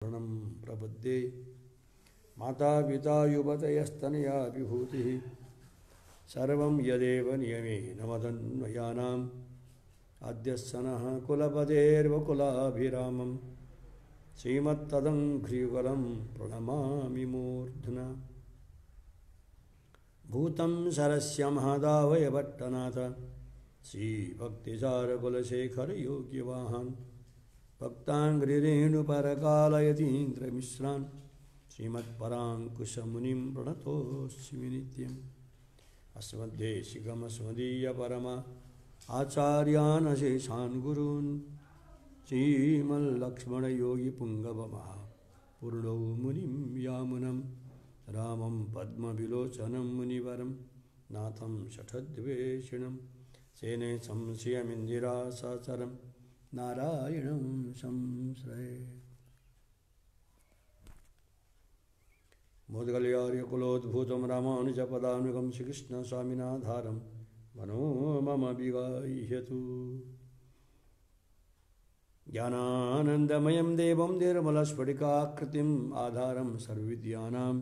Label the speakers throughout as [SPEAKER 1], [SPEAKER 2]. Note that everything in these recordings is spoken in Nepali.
[SPEAKER 1] शरणं प्रपद्ये माता पिता युवतयस्तनया विभूतिः सर्वं यदेव नियमेन मदन्वयानाम् आद्यस्सनः कुलपतेर्वकुलाभिरामं श्रीमत्तदङ्घ्रियुगलं प्रणमामि मूर्ध्ना भूतं सरस्य महादावयभट्टनाथ श्रीभक्तिसारकुलशेखरयोग्यवाहान् भक्ताङ्घ्रिरेणुपरकालयतीन्द्रमिश्रान् श्रीमत्पराङ्कुशमुनिं प्रणतोऽस्मि नित्यम् अस्मद्देशिकमस्मदीयपरमा आचार्यान् अशेषान् गुरून् श्रीमल्लक्ष्मणयोगिपुङ्गवमः पूर्णौ मुनिं यामुनं रामं पद्मविलोचनं मुनिवरं नाथं शठद्वेषिणं सेने संशयमिन्दिरासाचरं नारायणं संश्रये। मोदगल्यार्यकुलोद्भूतं रामानुजपदानुगं श्रीकृष्णस्वामिनाधारं मनो मम विगाह्यतु। ज्ञानानन्दमयं देवं निर्मलस्फटिकाकृतिम् आधारं सर्वविद्यानां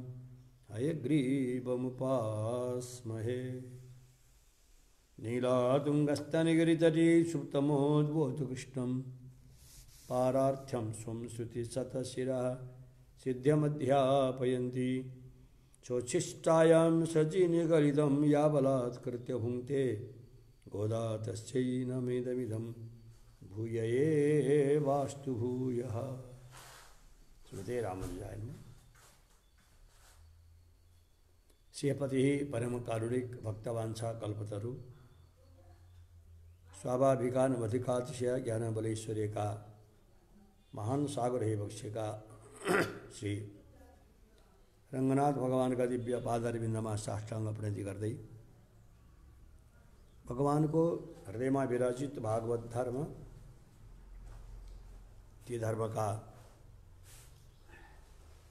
[SPEAKER 1] हयग्रीवमुपास्महे। नीलातुङ्गस्तनगिरितटी सुप्तमोद्बोधु कृष्णं पारार्थ्यं स्वं श्रुतिशतशिरः सिद्ध्यमध्यापयन्ति चोच्छिष्टायां सचिनिगलितं या बलात्कृत्य भुङ्क्ते गोदा तस्यै नमेदमिदं भूय एवास्तु भूयः। श्रीमते रामानुजाय नमः। श्रीपतिः परम कारुणिक भक्तवांछा कल्पतरु स्वाभाविकानवधिकातिशय ज्ञानबलेश्वर्य का महान सागर है भक्ष्य का श्री रंगनाथ भगवान का दिव्य पादारविंदमा साष्टांग प्रणति गर्दै भगवान को हृदय में विराजित भागवत धर्म ती धर्म का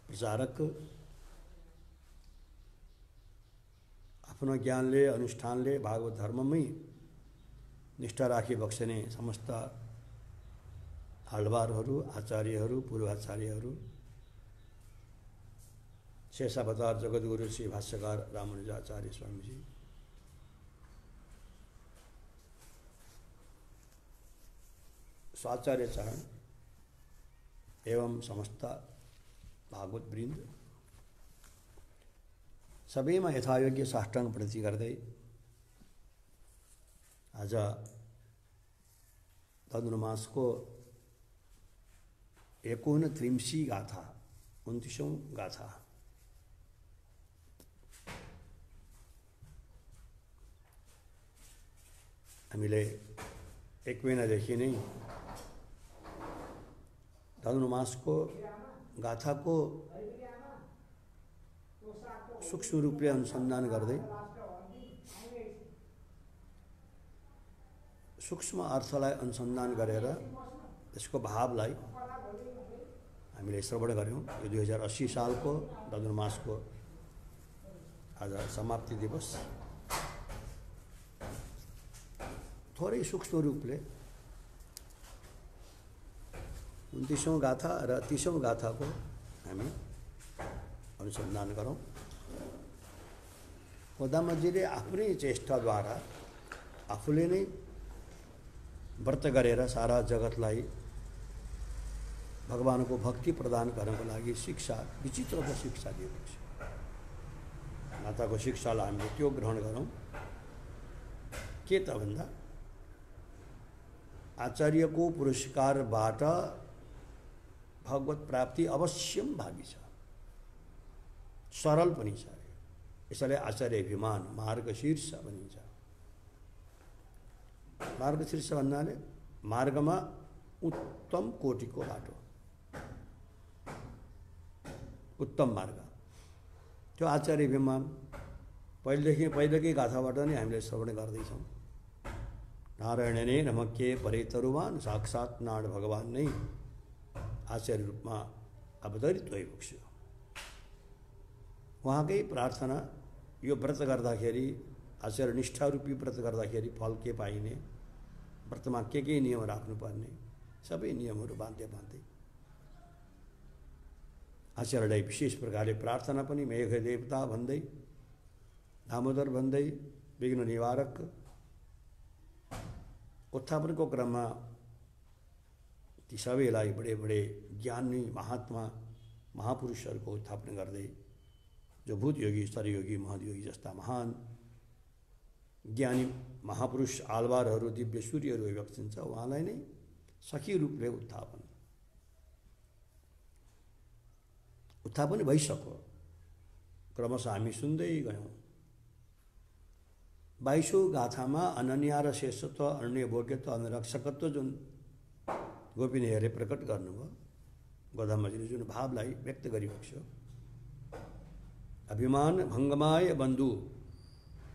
[SPEAKER 1] प्रचारक आफ्नो ज्ञानले अनुष्ठानले भागवत धर्ममै निष्ठा राखी बक्सने समस्त आलवारहरू आचार्यहरू पूर्वाचार्यहरू शेषावतार जगद्गुरु श्री भाष्यकार रामानुजाचार्य स्वामीजी स्वाचार्य चरण एवं समस्त भागवत वृन्द सबैमा यथायोग्य साष्टांग प्रणति गर्दै आज धनुर्मासको 39 गाथा 29औं गाथा हामीले एक महिनादेखि नै धनुर्मासको गाथाको सूक्ष्म रूपले अनुसन्धान गर्दै सूक्ष्म अर्थलाई अनुसन्धान गरेर त्यसको भावलाई हामीले श्रवण गऱ्यौँ। यो 2080 सालको धनुर्मासको आज समाप्ति दिवस थोरै सूक्ष्म रूपले 29औं गाथा र 30औं गाथाको हामी अनुसन्धान गरौँ। गोदामजीले आफ्नै चेष्टाद्वारा आफूले नै व्रत गरेर सारा जगतलाई भगवानको भक्ति प्रदान गर्नको लागि शिक्षा विचित्रको शिक्षा दिएको छ। माताको शिक्षालाई हामीले त्यो ग्रहण गरौँ। के त भन्दा आचार्यको पुरस्कारबाट भगवत प्राप्ति अवश्यम भावी छ, सरल पनि छ। यसैले आचार्य अभिमान मार्गशीर्ष भनिन्छ। मार्गशीर्ष भन्नाले मार्गमा उत्तम कोटिको बाटो, उत्तम मार्ग, त्यो आचार्य अभिमान पहिलेकै गाथाबाट नै हामीले श्रवण गर्दैछौँ। नारायण नै नमके परे तरुवान साक्षात् नारायण भगवान नै आचार्य रूपमा अवतरित भएको छ। उहाँकै प्रार्थना यो व्रत गर्दाखेरि आचार्य निष्ठा रूपी व्रत गर्दाखेरि फल के पाइने, व्रतमा के नियम राख्नुपर्ने, सबै नियमहरू बाँध्दै आचार्यलाई विशेष प्रकारले प्रार्थना पनि मेघ देवता भन्दै, दामोदर भन्दै, विघ्न निवारक उत्थापनको क्रममा ती सबैलाई बडे बडे ज्ञानी महात्मा महापुरुषहरूको उत्थापन गर्दै जो भूत योगी, स्तरयोगी, महदयोगी जस्ता महान ज्ञानी महापुरुष आलवारहरू, दिव्य सूर्यहरू व्यक्तिन्छ, उहाँलाई नै सखी रूपले उत्थापन भइसक्यो। क्रमशः हामी सुन्दै गयौँ। 22औं गाथामा अनन्या र शेषत्व, अनन्य भोग्यत्व, अनुरक्षकत्व जुन गोपिनीहरूले प्रकट गर्नुभयो, गोदामाजीले जुन भावलाई व्यक्त गरिरहेको छ, अभिमान भङ्गमाय बन्धु,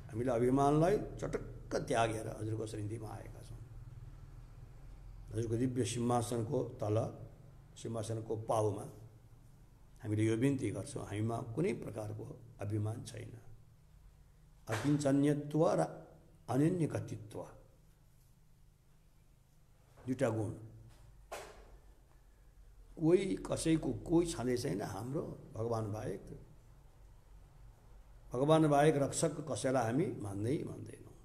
[SPEAKER 1] हामीले अभिमानलाई चटक्क त्यागेर हजुरको श्रीन्तीमा आएका छौँ। हजुरको दिव्य सिंहासनको तल, सिंहासनको पाउमा हामीले यो बिन्ती गर्छौँ, हामीमा कुनै प्रकारको अभिमान छैन। अकिञ्चन्यत्व र अनन्यगतित्व दुईटा गुण, कोही कसैको कोही छँदै छैन हाम्रो भगवान बाहेक। भगवान बाहेक रक्षक कसैलाई हामी मान्दैनौँ।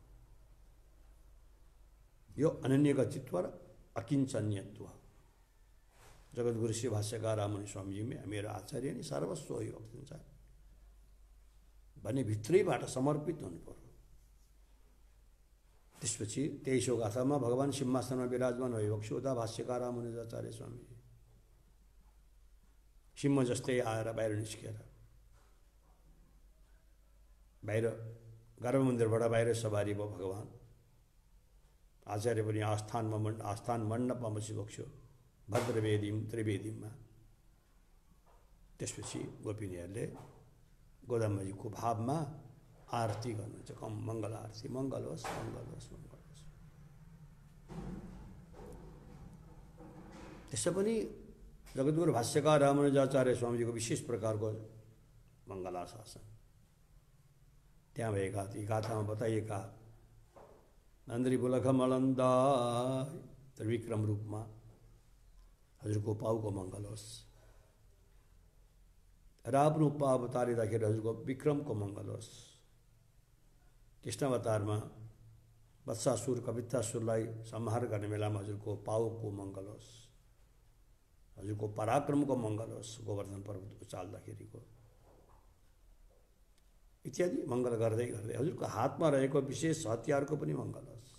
[SPEAKER 1] यो अनन्यगतित्व र अकिञ्चन्यत्व जगद्गुरु श्री भाष्यकार राममुनि स्वामीजी मेरो आचार्य नि सर्वस्व यो भक्तिन्छ भन्ने भित्रैबाट समर्पित हुनु पर्यो। त्यसपछि 23औं गाथामा भगवान सिंहासनमा विराजमान भएको छु, उता भाष्यकार राममुनि आचार्य स्वामीजी सिंह जस्तै आएर बाहिर निस्किएर, बाहिर गर्भमन्दिरबाट बाहिर सवारी भयो भगवान। आचार्य पनि आस्थान मण्डपमा बसिरहेको छु, भद्रवेदीम त्रिवेदीमा। त्यसपछि गोपिनीहरूले गोदाम्बाजीको भावमा आरती गर्नुहुन्छ, मङ्गल आरती, मङ्गल होस् मङ्गल होस् मङ्गल होस्। त्यसै पनि जगद्गुरु भाष्यकार रामानुजाचार्य स्वामीजीको विशेष प्रकारको मङ्गलाशासन त्यहाँ भएका ती गाथामा बताइएका नन्द्री बुलख मलन्दा त्रिविक्रम रूपमा हजुरको पाउको मङ्गल होस् र आफ्नो पाउ तारिँदाखेरि हजुरको विक्रमको मङ्गल होस्। कृष्ण अवतारमा वत्सासुर कवितासुरलाई संहार गर्ने बेलामा हजुरको पाउको मङ्गल होस्, हजुरको पराक्रमको मङ्गल होस्, गोवर्धन पर्वत उचाल्दाखेरिको इत्यादि मङ्गल गर्दै गर्दै हजुरको हातमा रहेको विशेष हतियारको पनि मङ्गल होस्।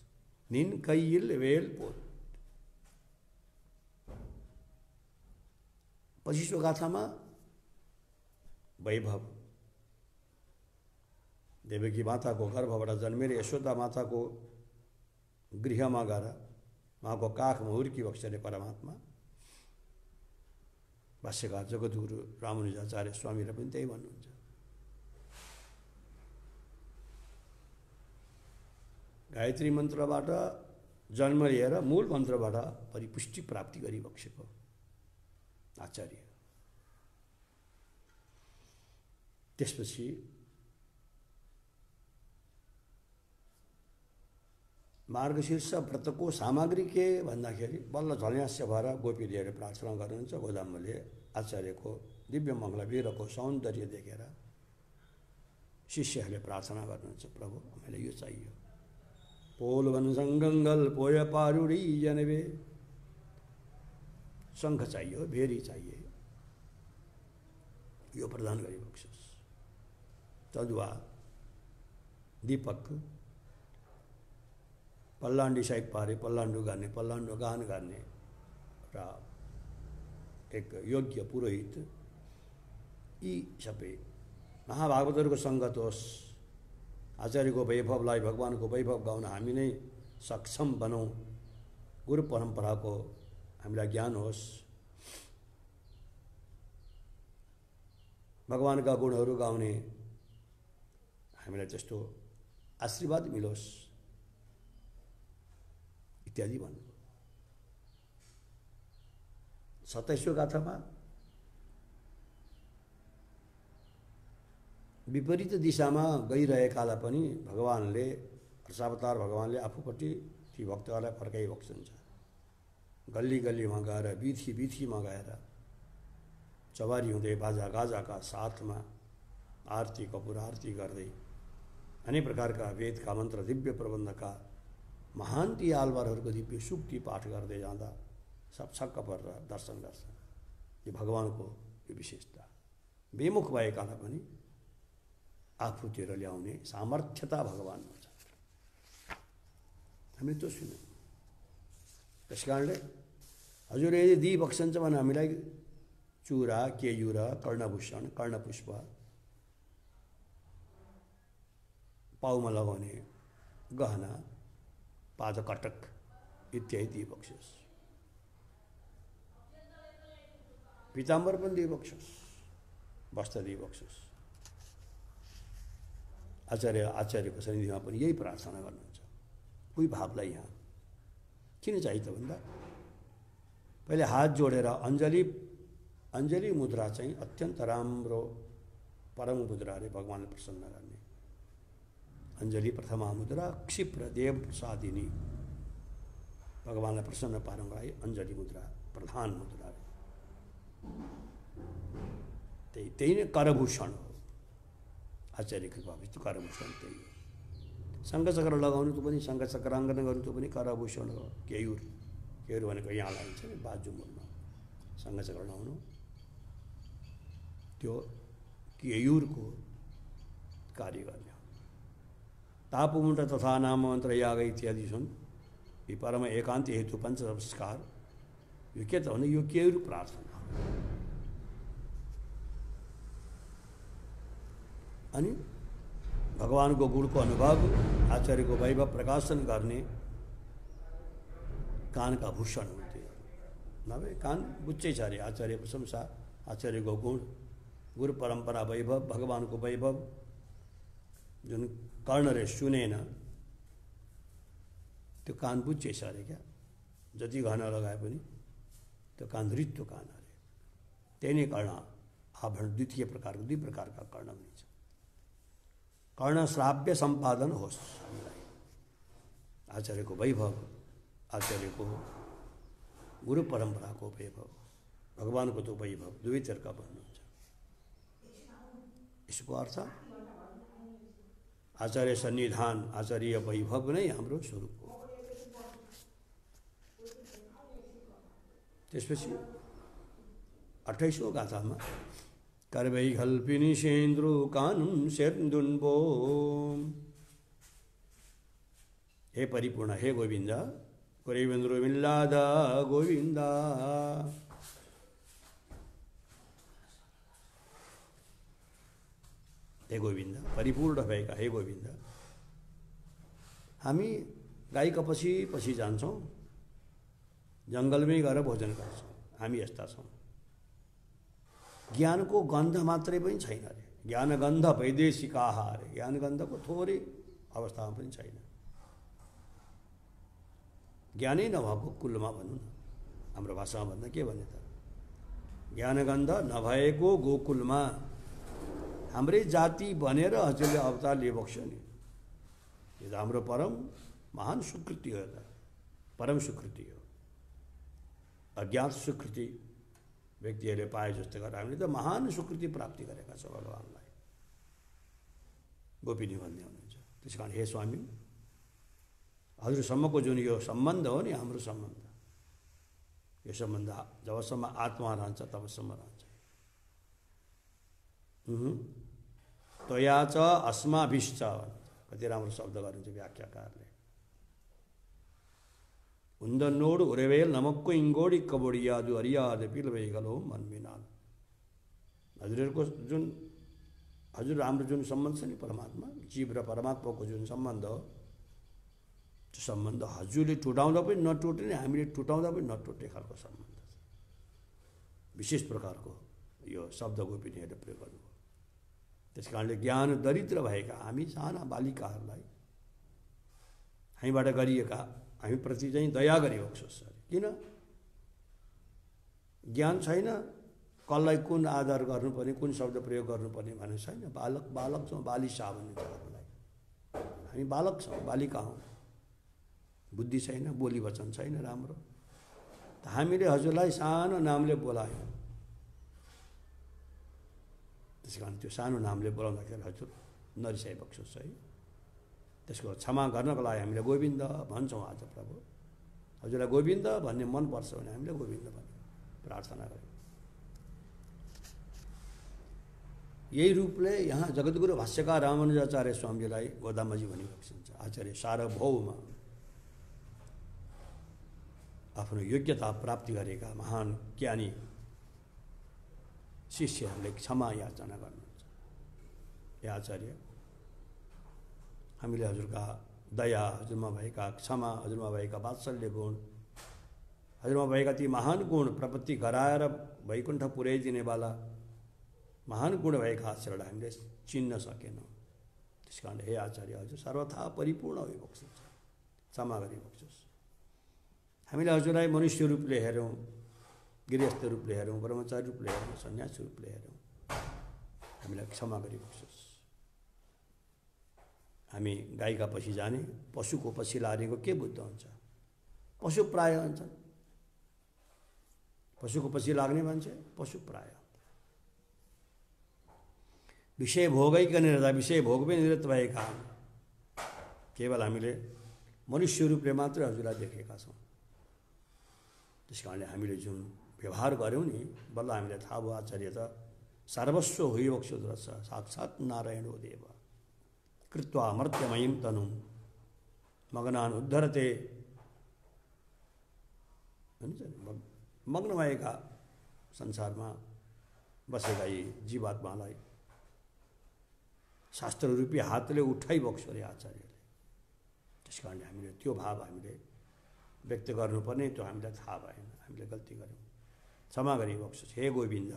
[SPEAKER 1] निन कैल वेल पोल। 25औं गाथामा वैभव, देवकी माताको गर्भबाट जन्मेर यशोदा माताको गृहमा गएर उहाँको काखमा हुर्की बक्सने परमात्मा भाष्यकार जगद्गुरु रामानुजाचार्य स्वामीले पनि त्यही भन्नुहुन्छ। गायत्री मन्त्रबाट जन्म लिएर मूल मन्त्रबाट परिपुष्टि प्राप्ति गरिबक्सेको आचार्य। त्यसपछि मार्गशीर्ष व्रतको सामग्री के भन्दाखेरि बल्ल झल्यास्य भएर गोपीहरूले प्रार्थना गर्नुहुन्छ। गोदाम्बले आचार्यको दिव्य मङ्गल वीरको सौन्दर्य देखेर शिष्यहरूले प्रार्थना गर्नुहुन्छ, प्रभु हामीलाई यो चाहियो। पोल वनसङ्गङ्गल पोय पारुडी जनवे, शङ्ख चाहियो, भेरी चाहिए, यो प्रदान गरिबक्सोस्। तदुवा दीपक, पल्लान्डी साइड पारे पल्लान्डो गर्ने, पल्लान्डो गान गर्ने र एक योग्य पुरोहित, यी सबै महाभागवतहरूको सङ्गत होस्। आचार्यको वैभवलाई, भगवानको वैभव गाउन हामी नै सक्षम बनौँ। गुरु परम्पराको हामीलाई ज्ञान होस्, भगवानका गुणहरू गाउने हामीलाई त्यस्तो आशीर्वाद मिलोस् इत्यादि भन्नु। 27औं गाथामा विपरीत दिशामा गइरहेकालाई पनि भगवानले, हर्षावतार भगवानले आफूपट्टि ती भक्तहरूलाई फर्काइबक्सन्छ। गल्ली गल्लीमा गएर, बिथीमा गएर सवारी हुँदै बाजा गाजाका साथमा आरती कपुर आरती गर्दै अनेक प्रकारका वेदका मन्त्र दिव्य प्रबन्धका महान ती आलवारहरूको दिव्य सुक्ति पाठ गर्दै जाँदा सब छक्क परेर दर्शन गर्छन्। यो भगवानको यो विशेषता। विमुख भएकालाई पनि आफूतिर ल्याउने सामर्थ्यता भगवानमा छ। हामीले त्यो सुन्यौँ। त्यस कारणले हजुर यदि दिइबक्सन्छ भने हामीलाई चुरा केयुरा कर्णभूषण कर्णपुष्प पाउमा लगाउने गहना पादकटक इत्यादि दिइबक्सोस्। पीताम्बर पनि दिइबक्सोस्, वस्त्र दिइबक्सोस्। आचार्यको सन्निधिमा पनि यही प्रार्थना गर्नुहुन्छ। कोही भावलाई यहाँ किन चाहियो त भन्दा पहिले हात जोडेर अञ्जली मुद्रा चाहिँ अत्यन्त राम्रो परम मुद्रा अरे भगवानले प्रसन्न गर्ने। अञ्जली प्रथमा मुद्रा क्षिप्र देव प्रसादिनी भगवानलाई प्रसन्न पार्नलाई अञ्जली मुद्रा प्रधान मुद्रा। त्यही नै करभूषण हो। आचार्य कृपाभित्र करभूषण त्यही हो। शङ्खचक्र लगाउनु त पनि शङ्खचक्राङ्कन गर्नु त पनि करभूषण हो। केयुर भनेको यहाँ लगाइन्छ नि बाजुमुनमा शङ्खचक्र लगाउनु त्यो केयुरको कार्य गर्ने हो। तापमुण्ड तथा नाम मन्त्र याग इत्यादि छन्। यी परम एकान्त हेतु पञ्च संस्कार यो के त भने यो केयुर प्रार्थना। अनि भगवानको गुणको अनुभव आचार्यको वैभव प्रकाशन गर्ने कानका भूषण हुन्थे। नभए कान बुच्चै छ अरे। आचार्य प्रशंसा आचार्यको गुण गुरु परम्परा वैभव भगवानको वैभव जुन कर्णले सुनेन त्यो कान बुच्चै छ अरे क्या। जति गहना लगाए पनि त्यो कान रित्तो कान अरे। त्यही नै कर्ण आभरण दुई प्रकारका कर्ण भनिन्छ। कर्ण श्राव्य सम्पादन होस् हामीलाई। आचार्यको वैभव आचार्यको गुरु परम्पराको वैभव भगवानको त्यो वैभव दुवैतर्का भन्नुहुन्छ। यसको अर्थ आचार्य सन्निधान आचार्य वैभव नै हाम्रो स्वरूप हो। त्यसपछि 28औं गाथामा करवै कल्पिनी सेन्द्रो कानुन सेन्दुन्बो। हे परिपूर्ण हे गोविन्द कुरेवेन्द्र मिल्लाद गोविन्द। हे गोविन्द परिपूर्ण भएका हे गोविन्द हामी गाईका पछि जान्छौँ जङ्गलमै गएर भोजन गर्छौँ। हामी यस्ता छौँ। ज्ञानको गन्ध मात्रै पनि छैन अरे। ज्ञान गन्ध वैदेशिकाः अरे। ज्ञान गन्धको थोरै अवस्थामा पनि छैन। ज्ञानै नभएको कुलमा भनौँ न हाम्रो भाषामा भन्दा के भने त ज्ञानगन्ध नभएको गोकुलमा हाम्रै जाति भनेर हजुरले अवतार लिएबक्स्यो नि। यो त हाम्रो परम महान स्वीकृति हो। त परम स्वीकृति हो। अज्ञात स्वीकृति व्यक्तिहरूले पाए जस्तो गरेर हामीले त महान स्वीकृति प्राप्ति गरेका छौँ भगवान्लाई। गोपिनी भन्ने हुनुहुन्छ। त्यस कारण हे स्वामी हजुरसम्मको जुन यो सम्बन्ध हो नि हाम्रो सम्बन्ध यो सम्बन्ध जबसम्म आत्मा रहन्छ तबसम्म रहन्छ। त्वया च अस्माभिश्च कति राम्रो शब्द गरिन्छ व्याख्याकारले। उन्दन्नोड उरेवेल नमक्को इङ्गोडी कबोडियादु अरियाद पिलवेगलो मनमिनाल। हजुरहरूको जुन हजुर हाम्रो जुन सम्बन्ध छ नि परमात्मा जीव र परमात्माको जुन सम्बन्ध हो त्यो सम्बन्ध हजुरले टुटाउँदा पनि नटुट्ने हामीले टुटाउँदा पनि नटुट्ने खालको सम्बन्ध छ। विशेष प्रकारको यो शब्द गोपिनीहरूले प्रयोग गर्नुभयो। त्यस कारणले ज्ञान दरिद्र भएका हामी साना बालिकाहरूलाई हामीबाट गरिएका हामीप्रति चाहिँ दया गरिबक्सोस्। किन ज्ञान छैन कसलाई कुन आदर गर्नुपर्ने कुन शब्द प्रयोग गर्नुपर्ने भन्ने छैन। बालक छौँ बालिसा भनिन्छ हामीलाई। हामी बालक छौँ बालिका हौँ। बुद्धि छैन बोली वचन छैन राम्रो। त हामीले हजुरलाई सानो नामले बोलायौँ त्यसै कारण त्यो सानो नामले बोलाउँदाखेरि हजुर नरिसाइ बक्सोस् है। त्यसको क्षमा गर्नको लागि हामीले गोविन्द भन्छौँ आज प्रभु। हजुरलाई गोविन्द भन्ने मनपर्छ भने हामीले गोविन्द भन्ने प्रार्थना गऱ्यौँ। यही रूपले यहाँ जगद्गुरु भाष्यकार रामानुजाचार्य स्वामीजीलाई गोदामजी भनिरहेको छ। आचार्य सार्वभौम आफ्नो योग्यता प्राप्ति गरेका महान ज्ञानी शिष्यहरूले क्षमा याचना गर्नुहुन्छ। हे आचार्य, हामीले हजुरका दया, हजुरमा भएका क्षमा, हजुरमा भएका वात्सल्य गुण, हजुरमा भएका ती महान गुण प्रपत्ति गराएर वैकुण्ठ पुर्याइदिनेवाला महान गुण भएका आचरण हामीले चिन्न सकेनौँ। त्यस कारण हे आचार्य, हजुर सर्वथा परिपूर्ण भइबक्सोस्, क्षमा गरिबक्सोस्। हामीले हजुरलाई मनुष्य रूपले हेरौँ, गृहस्थ रूपले हेरौँ, ब्रह्मचारी रूपले हेरौँ, सन्यासी रूपले हेरौँ, हामीलाई क्षमा गरिबक्सोस्। हामी गाईका पछि जाने, पशुको पछि लागेको के बुद्ध हुन्छ? पशु प्राय हुन्छन्। पशुको पछि लाग्ने मान्छे पशु प्राय। विषय भोगैका निरता, विषय भोगमै निरत भएका केवल हामीले मनुष्य रूपले मात्रै हजुरलाई देखेका छौँ। त्यस कारणले हामीले जुन व्यवहार गऱ्यौँ नि, बल्ल हामीलाई थाहा भयो आचार्य त सर्वस्व होइबक्सो रहेछ, साक्षात् नारायणो देव कृत्वा मर्त्यमयीं तनुं मग्नान् उद्धरते। मग्न भएका संसारमा बसेका यी जीवात्मालाई शास्त्र रूपी हातले उठाइबक्सो अरे आचार्यले। त्यस कारणले हामीले त्यो भाव हामीले व्यक्त गर्नुपर्ने, त्यो हामीलाई थाहा भएन, हामीले गल्ती गऱ्यौँ, क्षमा गरिबक्सोस्। हे गोविन्द,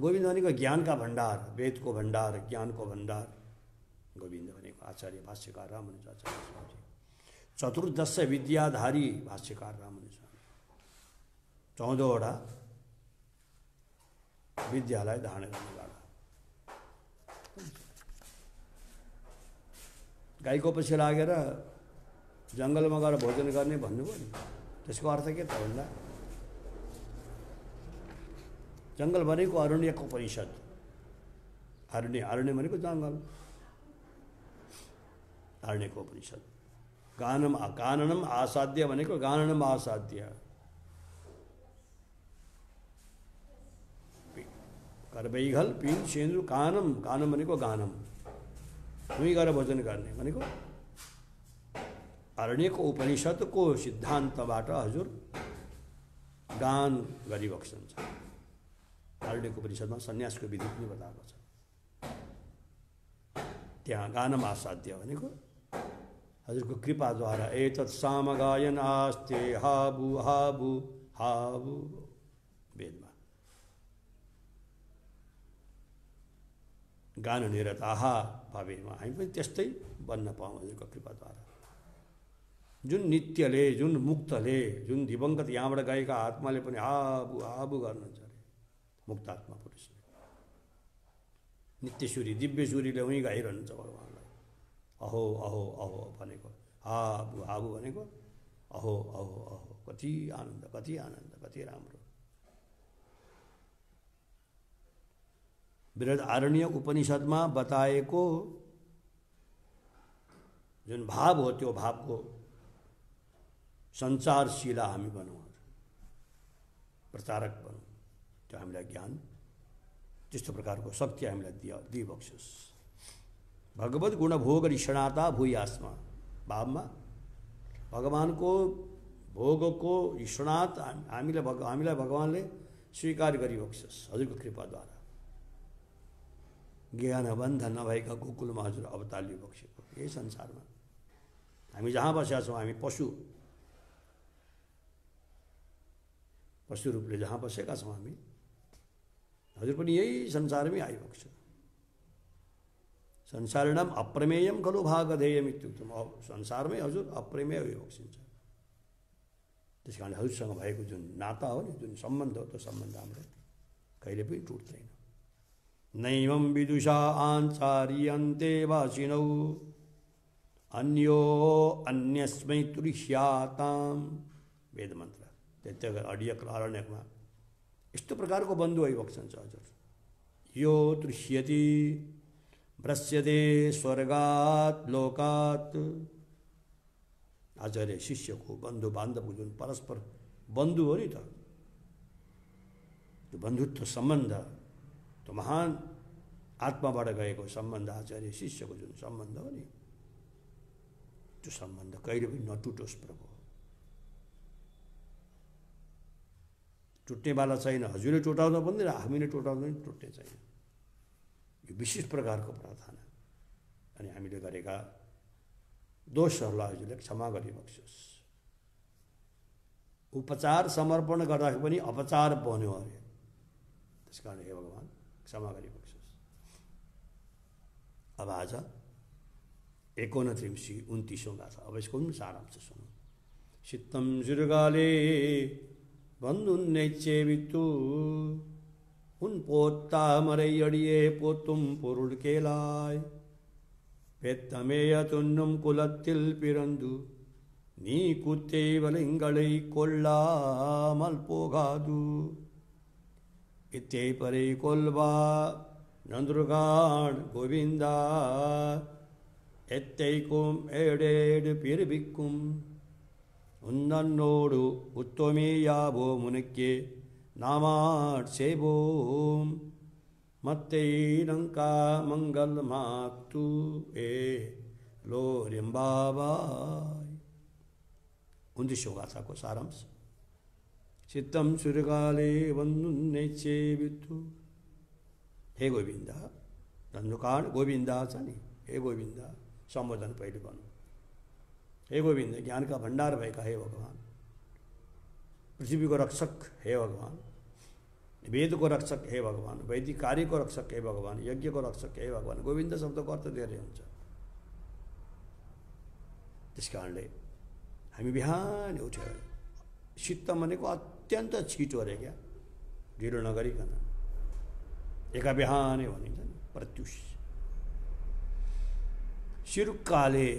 [SPEAKER 1] गोविन्द भनेको ज्ञानका भण्डार, वेदको भण्डार, ज्ञानको भण्डार गोविन्द भनेको आचार्य भाष्यकार रामानुजाचार्य स्वामी, चतुर्दश विद्याधारी भाष्यकार रामानुजा, 14वटा विद्यालाई धारण गर्नेवाला। गाईको पछि लागेर जङ्गलमा गएर भोजन गर्ने भन्नुभयो नि, त्यसको अर्थ के त भन्दा जङ्गल भनेको अरण्यको परिषद। अरण्य भनेको जङ्गल, अरण्यको परिषद। काननम आसाद्य भनेको गाननम आसाद्य। करबैघल पिन सेन्द्रु कानम, कानम भनेको गानम, उहीँ गएर भोजन गर्ने भनेको अरण्यको उपनिषदको सिद्धान्तबाट हजुर गान गरिबक्सन्छ। अरण्यको उपनिषदमा सन्यासको विधि पनि बताएको छ। त्यहाँ गानम आसाध्य भनेको हजुरको कृपाद्वारा एतत् सामगायन आस्ते हाबु हाबु हाबु वेदमा गान निरताः भावेमा हामी पनि त्यस्तै बन्न पाऊँ हजुरको कृपाद्वारा। जुन नित्यले, जुन मुक्तले, जुन दिवंगत यहाँबाट गएका आत्माले पनि हाबु हाबु गर्नुहुन्छ अरे मुक्तात्मा पुरुषले। नित्यसूरी दिव्यसूरीले उहीँ गाइरहनुहुन्छ भगवान्लाई। अहो अहो अहो भनेको, हाबु हाबु भनेको अहो अहो अहो, कति आनन्द, कति आनन्द, कति राम्रो। बृहदारण्य उपनिषदमा बताएको जुन भाव हो, त्यो भावको सञ्चारशीला हामी बनौँ, प्रचारक बनौँ। त्यो हामीलाई ज्ञान, त्यस्तो प्रकारको शक्ति हामीलाई दिइबक्सोस्। भगवत गुणभोग ऋषणाता भूयास्मा भावमा भगवानको भोगको ऋषणात हामीलाई भगवानले स्वीकार गरिबक्सोस् हजुरको कृपाद्वारा। ज्ञानबन्ध नभएका गोकुलमा हजुर अवतार लिइबक्सेको यही संसारमा हामी जहाँ बसेका छौँ, हामी पशु रूपले जहाँ बसेका छौँ हामी, हजुर पनि यही संसारमै आइबक्छ। संसारिणाम अप्रमेयम खलु भागधेयम इत्युक्तम। संसारमै हजुर अप्रमेय भइबक्सिन्छ। त्यस कारण हजुरसँग भएको जुन नाता हो नि, जुन सम्बन्ध हो, त्यो सम्बन्ध हाम्रो कहिले पनि टुट्दैन। नैवं विदुषा आचार्यन्ते वासिनौ अन्यो अन्यस्मै तुरिष्याताम। वेद मन्त्र त्यतिखेर अडियक अरण्यकमा यस्तो प्रकारको बन्धु आइबक्सन्छ हजुर। यो दृश्यति भ्रश्यते स्वर्गात् लोकात्। आचार्य शिष्यको बन्धु बान्धवको जुन परस्पर बन्धु हो नि त, त्यो बन्धुत्व सम्बन्ध, त्यो महान आत्माबाट गएको सम्बन्ध, आचार्य शिष्यको जुन सम्बन्ध हो नि, त्यो सम्बन्ध कहिले पनि नटुटोस् प्रभु। टुट्नेवाला छैन, हजुरले टुटाउँदा पनि र हामीले टुटाउँदा पनि टुट्ने छैन। यो विशेष प्रकारको प्रार्थना। अनि हामीले गरेका दोषहरूलाई हजुरले क्षमा गरिबक्सोस्। उपचार समर्पण गर्दाखेरि पनि अपचार बन्यो अरे, त्यस कारण हे भगवान् क्षमा गरिबक्सोस्। अब आज 29 गाथा, अब यसको पनि सारांश सुनौँ। चित्तम जुर्गाले बन्धुन्नैच्छेवित्तु उन पोत्तामरै अडिये पोत्तुम பொருள் கேளாய் பெத்தமேய துன்னும் குலத்தில் பிறந்து நீ குத்தேவலிங்களை கொள்ளாமல் போகாது இத்தே பரை கொல்வா நந்துர்கான் கோவிந்தா எத்தைக்கும் ஏடேடு பிறவிக்கும் உன்னோடு உத்தமேயாவோ முனக்கே நாமாட்சேபோம் மத்தை லங்கா மங்கள் மாத்து ஏ लोरिम्बाबाई। 29 गाथाको सारांश। चित्तम सुरगाले बन्धुन्नैच्छेवित्तु। हे गोविन्द, धन्धुकाण गोविन्द छ नि, हे गोविन्द सम्बोधन पहिले भन्नु। हे गोविन्द, ज्ञानका भण्डार भएका हे भगवान्, पृथ्वीको रक्षक हे भगवान्, वेदको रक्षक हे भगवान्, वैदिक कार्यको रक्षक हे भगवान्, यज्ञको रक्षक हे भगवान्। गोविन्द शब्दको अर्थ धेरै हुन्छ। त्यस कारणले हामी बिहान उठेर, चित्त भनेको अत्यन्त छिटो अरे क्या, ढिलो नगरिकन एका बिहानै भनिन्छ नि, प्रत्युष शिरुक्काले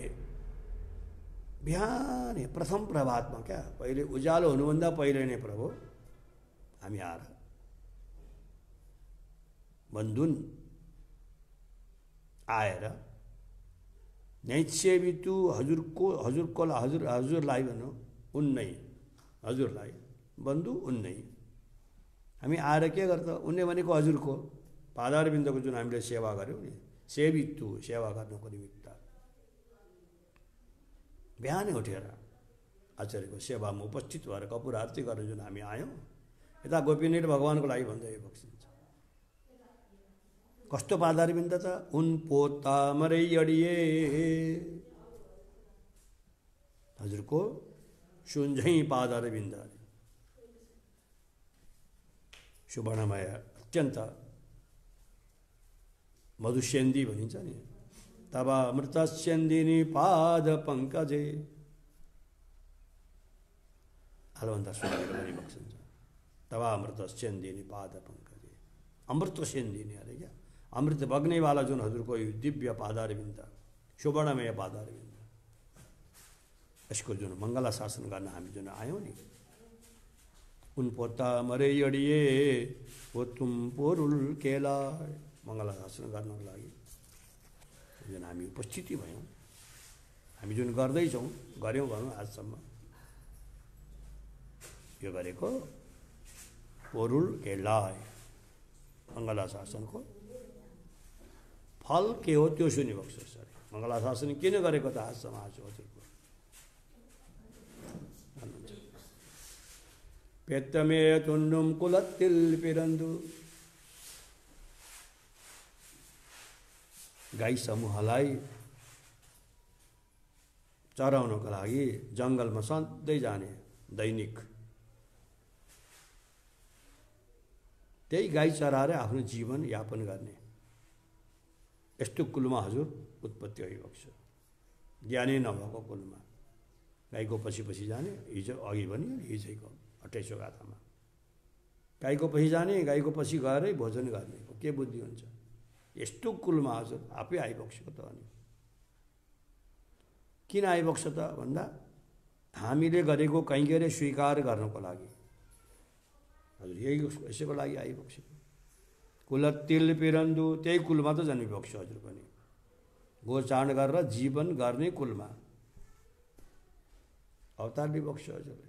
[SPEAKER 1] बिहानै प्रथम प्रभातमा क्या, पहिले उज्यालो हुनुभन्दा पहिले नै प्रभु हामी आएर बन्धुन आएर नैच्छेवितु हजुरलाई भनौँ, उन्नै हजुरलाई बन्धु उन्नै हामी आएर के गर्छ, उन्नै भनेको हजुरको पादारविन्दको जुन हामीले सेवा गऱ्यौँ नि, सेवितु सेवा गर्नुको निमित्त बिहानै उठेर आचार्यको सेवामा उपस्थित भएर कपुर आरती गर्न जुन हामी आयौँ, यता गोपीनाथ भगवानको लागि भन्दै बक्सिन्छ। कस्तो पादारविन्द त, उन पोतामरै अडिए, हजुरको सुनझै पादारविन्द, सुवर्णमय अत्यन्त मधुसेन्दी भनिन्छ नि, तब अमृतस्यन्दिनी पाद पङ्कजे, आलभन्दा सुनेर पनि बक्सिन्छ। तब अमृतस्यन्दिनी पाद पङ्कजे, अमृत सेन्दिनी अरे क्या, अमृत बग्नेवाला जुन हजुरको यो दिव्य पादारविन्द, सुवर्णमय पादारविन्द, यसको जुन मङ्गला शासन गर्न हामी जुन आयौँ नि, उन पोता मरै अडिए पोतुम पोरुल केला, मङ्गला शासन गर्नको लागि जुन हामी उपस्थिति भयौँ, हामी जुन गर्दैछौँ, गऱ्यौँ भनौँ आजसम्म, यो गरेको पोरुल केलाय मङ्गला शासनको फल के हो त्यो सुनिबक्सोस्। अरे मङ्गला शासन किन गरेको त आजसम्म हजुरको भन्नुहुन्छ। पेत्तमे तुन्नुम कुलत्तिल पिरन्दु, गाई समूहलाई चराउनको लागि जङ्गलमा सधैँ जाने, दैनिक त्यही गाई चराएर आफ्नो जीवन यापन गर्ने, यस्तो कुलमा हजुर उत्पत्ति भइबक्छ। ज्ञानै नभएको कुलमा गाईको पछि पछि जाने, हिजो अघि पनि हिजोको 28 गाथामा गाईको पछि जाने, गाईको पछि गएरै भोजन गर्ने, के बुद्धि हुन्छ। यस्तो कुलमा हजुर आफै आइबक्सेको त। अनि किन आइबक्छ त भन्दा, हामीले गरेको कैँकेरे स्वीकार गर्नको लागि हजुर, यही यसैको लागि आइबक्सेको। कुलतिल पिरन्दु, त्यही कुलमा त जन्मिबक्छ हजुर पनि। गोचारण गरेर जीवन गर्ने कुलमा अवतार लिबक्छ हजुरले।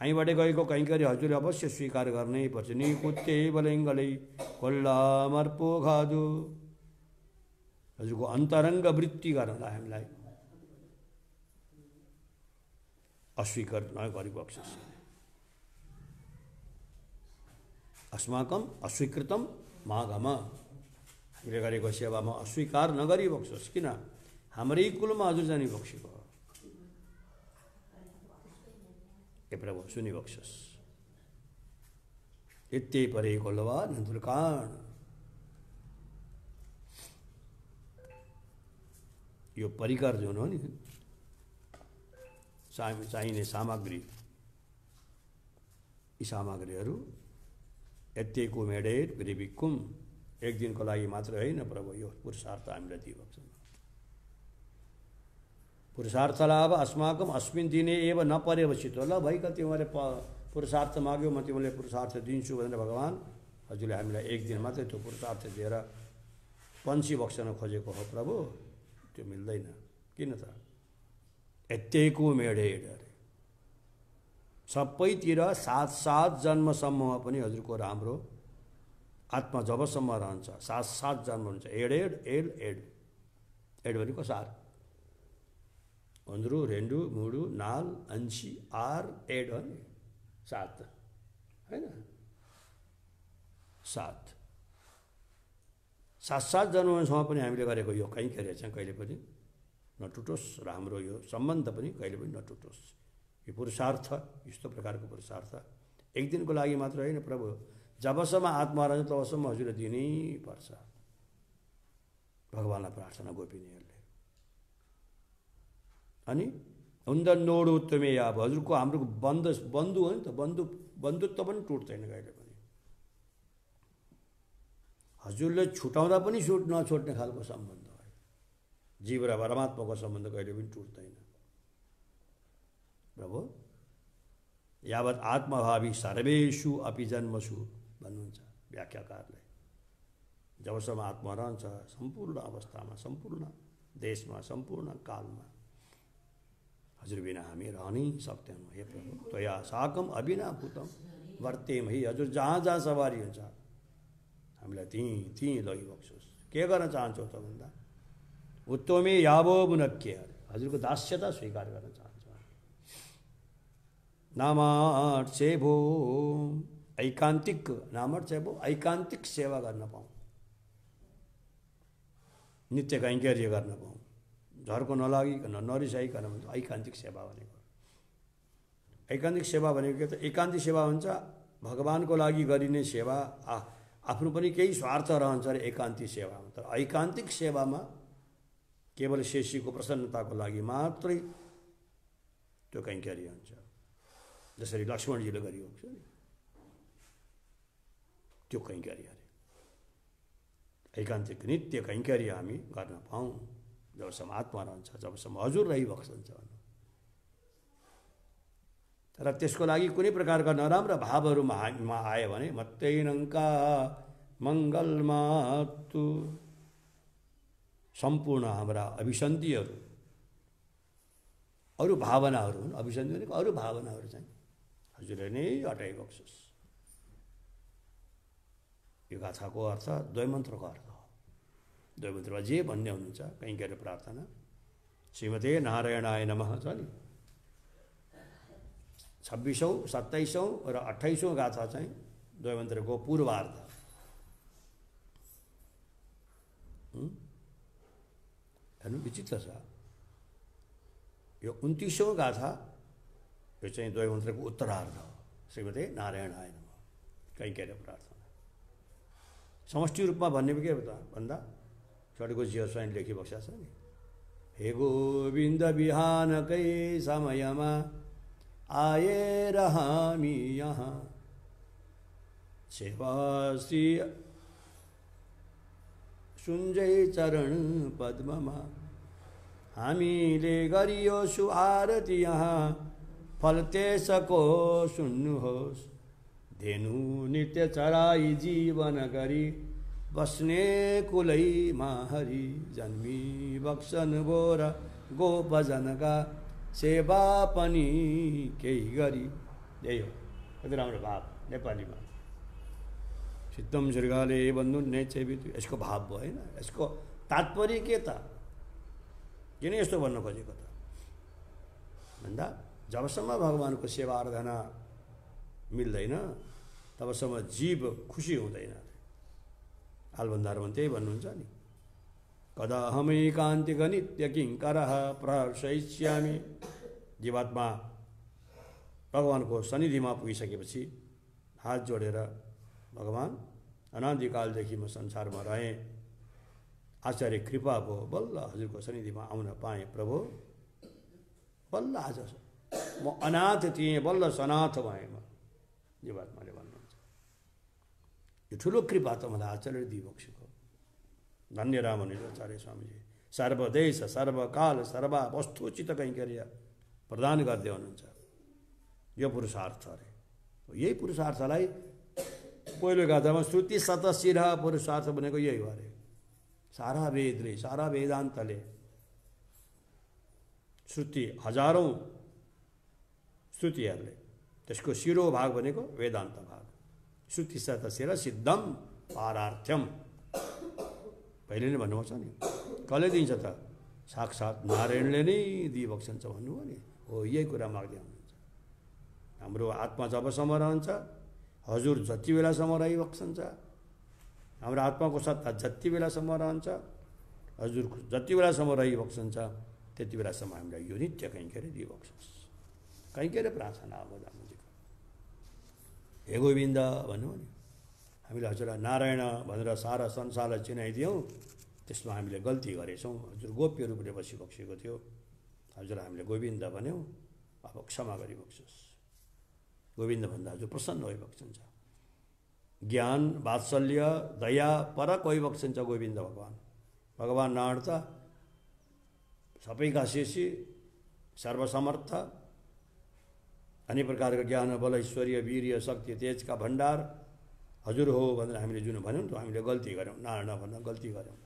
[SPEAKER 1] हामीबाट गएको कैङ्कर्य हजुरले अवश्य स्वीकार गर्नै पर्छ। नि कुत्ते बलिङ्गलै कोल्लामर्पो खादु, हजुरको अन्तरङ्ग वृत्ति गर्नलाई हामीलाई अस्वीकार नगरिबक्छ। अस्माकम अस्वीकृतम माघम, हामीले गरेको सेवामा अस्वीकार नगरिबक्छोस्। किन? हाम्रै कुलमा हजुर जानिबक्सेको हो। हे प्रभु सुनिबक्छोस्। यत्तै परे कोल्वा नन्दुलकाण, यो परिकर जुन हो नि, चाहिने सामग्री, यी सामग्रीहरू यत्तिको मेडेट विरिविकुम, एक दिनको लागि मात्र होइन प्रभु, यो पुरुषार्थ हामीलाई दिइबक्छ। पुरुषार्थ लाभ अस्माकम अस्मिन् दिने एव नपरेपछि त ल भाइ कति तिमीले पुरुषार्थ माग्यो, म तिमीले पुरुषार्थ दिन्छु भनेर भगवान् हजुरले हामीलाई एक दिन मात्रै त्यो पुरुषार्थ दिएर पन्छी बक्सन खोजेको हो प्रभु। त्यो मिल्दैन। किन त? यत्तिको मेडेड अरे सबैतिर सात सात जन्मसम्म पनि हजुरको राम्रो आत्मा जबसम्म रहन्छ, सात सात जन्म हुन्छ। एड एड एड एड एड भनेको सार, अन्ध्रु रेन्डु मुडु नाल अंशी आर एड हो नि, सात होइन, सात सात सात जन्मसम्म पनि हामीले गरेको यो कैङ्कर्य चाहिँ कहिले पनि नटुटोस् र हाम्रो यो सम्बन्ध पनि कहिले पनि नटुटोस्। यो पुरुषार्थ यस्तो प्रकारको पुरुषार्थ एक दिनको लागि मात्र होइन प्रभु, जबसम्म आत्मा रहन्छ तबसम्म हजुरले दिनै पर्छ। भगवानलाई प्रार्थना गोपिनीहरूले। अनि उन्द नोडु तुमे अब हजुरको हाम्रो बन्धु हो नि त, बन्धुत्व पनि टुट्दैन कहिले पनि। हजुरले छुटाउँदा पनि नछोड्ने खालको सम्बन्ध हो। जीव र परमात्माको सम्बन्ध कहिले पनि टुट्दैन प्रभु। यावत् आत्मभावी सर्वेषु अपि जन्मसु भन्नुहुन्छ व्याख्याकारले। जबसम्म आत्मा रहन्छ सम्पूर्ण अवस्थामा, सम्पूर्ण देशमा, सम्पूर्ण कालमा हजुर बिना हामी रहनै सक्दैनौँ। हे प्रभु त्वया साकम अबिना भूतम वर्तेम, हे हजुर जहाँ जहाँ सवारी हुन्छ हामीलाई त्यहीँ लगिबक्छोस्। के गर्न चाहन्छौ त भन्दा उत्तमे यावो बुनक्य, हजुरको दास्यता स्वीकार गर्न चाहन्छ। नामार्थ सेवो ऐकान्तिक, नामार्थ सेवो ऐकान्तिक सेवा गर्न पाऊँ, नित्य कैङ्कर्य गर्न पाऊँ, झर्को नलागिकन नरिसाइकन भन्छ ऐकान्तिक सेवा भनेको। ऐकान्तिक सेवा भनेको के त? एकान्तिक सेवा हुन्छ भगवानको लागि गरिने सेवा, आफ्नो पनि केही स्वार्थ रहन्छ अरे एकान्तिक सेवामा। तर ऐकान्तिक सेवामा केवल शेषीको प्रसन्नताको लागि मात्रै त्यो कैङ्कर्य हुन्छ। जसरी लक्ष्मणजीले गरिएको छ नि त्यो कैङ्कर्य अरे। ऐकान्तिक नित्य कैङ्कर्य हामी गर्न पाऊँ जबसम्म आत्मा रहन्छ, जबसम्म हजुर रहिबक्सन्छ। र त्यसको लागि कुनै प्रकारका नराम्रा भावहरूमा आयो भने मत्तैनङ्का मङ्गलमातु, सम्पूर्ण हाम्रा अभिसन्धिहरू, अरू भावनाहरू हुन्। अभिसन्धि भनेको अरू भावनाहरू चाहिँ हजुरले नै हटाइबक्छोस्। यो गाथाको अर्थ द्वैमन्त्रको अर्थ हो। द्वैमन्त्रमा जे भन्ने हुनुहुन्छ कैङ्कर्य प्रार्थना श्रीमते नारायणाय नमः छ नि, 26औं 27औं र 28औं गाथा चाहिँ द्वैमन्त्रको पूर्वार्ध। हेर्नु विचित्र छ। यो 29औं गाथा यो चाहिँ द्वैमन्त्रको उत्तरार्ध हो। श्रीमते नारायणाय नमः कैङ्कर्य प्रार्थना। समष्टि रूपमा भन्ने के भन्दा छड्को जीव स्वयं लेखिबक्सेको छ नि। हे गोविन्द बिहानकै समयमा आएर हामी यहाँ सेवा श्री सुन्जै चरण पद्ममा, हामीले गरियो सुआरती यहाँ फल त्यसको सुन्नुहोस्, धेनु नित्य चराई जीवन गरी बस्ने कुलैमा हरि जन्मी बक्सन गोर गोपजनका सेवा पनि केही गरी। यही हो, कति राम्रो भाव नेपालीमा। सिद्धम श्रीगाले बन्धु नेचेबित, यसको भाव भयो होइन। यसको तात्पर्य के त, किन यस्तो भन्न खोजेको त भन्दा जबसम्म भगवानको सेवा आराधना मिल्दैन तबसम्म जीव खुसी हुँदैन। आलबन्दारमा त्यही भन्नुहुन्छ नि, कदा हमै कान्तिक नित्य किङ्करः प्रहर्षयिष्यामि। जीवात्मा भगवानको सन्निधिमा पुगिसकेपछि हात जोडेर भगवान अनादिकालदेखि म संसारमा रहेँ, आचार्य कृपा भयो, बल्ल हजुरको सन्निधिमा आउन पाएँ प्रभु, बल्ल आज म अनाथ थिएँ, बल्ल सनाथ भएँ म। जीवात्माले भन्नुहुन्छ यो ठुलो कृपा त मलाई आचार्य दिइबक्सेको। धन्य रामानुजाचार्य स्वामीजी सर्वदेश सर्वकाल सर्वा वस्तुचित कैङ्कर्य प्रदान गर्दै हुनुहुन्छ। यो पुरुषार्थ अरे, यही पुरुषार्थलाई पहिलो गाथामा श्रुति सतशिर पुरुषार्थ भनेको यही हो अरे। सारा वेदले, सारा वेदान्तले, श्रुति हजारौं श्रुतिहरूले, त्यसको शिरो भाग भनेको वेदान्त भाग। श्रुति सतशिर सिद्धम पारार्थ्यम, पहिले नै भन्नुपर्छ नि। कसले दिन्छ त? साक्षात् नारायणले नै दिइबक्सन्छ भन्नुभयो नि। हो, यही कुरा माग्दै हुनुहुन्छ। हाम्रो आत्मा जबसम्म रहन्छ, हजुर जति बेलासम्म रहिबक्सन्छ, हाम्रो आत्माको सत्ता जति बेलासम्म रहन्छ, हजुर जति बेलासम्म रहिबक्सन्छ, त्यति बेलासम्म हामीलाई यो नित्य कैङ्कर्य दिइबक्सोस्। कैङ्कर्य प्रार्थना अब दामुजीको, हे गोविन्द भन्नु नि। हामीले हजुरलाई नारायण भनेर सारा संसारलाई चिनाइदियौँ, त्यसमा हामीले गल्ती गरेछौँ। हजुर गोप्य रूपले बसिबक्सेको थियो, हजुर हामीले गोविन्द भन्यौँ, अब क्षमा गरिबक्सोस्। गोविन्द भन्दा हजुर प्रसन्न भइबक्सन्छ। ज्ञान वात्सल्य दया परक भइबक्सन्छ गोविन्द भगवान। भगवान नारायण त सबैका शेषी, सर्वसमर्थ, अन्य प्रकारको ज्ञान बल ऐश्वर्य वीर्य शक्ति तेजका भण्डार हजुर हो भनेर हामीले जुन भन्यौँ त हामीले गल्ती गऱ्यौँ। नारायण भन्दा गल्ती गऱ्यौँ,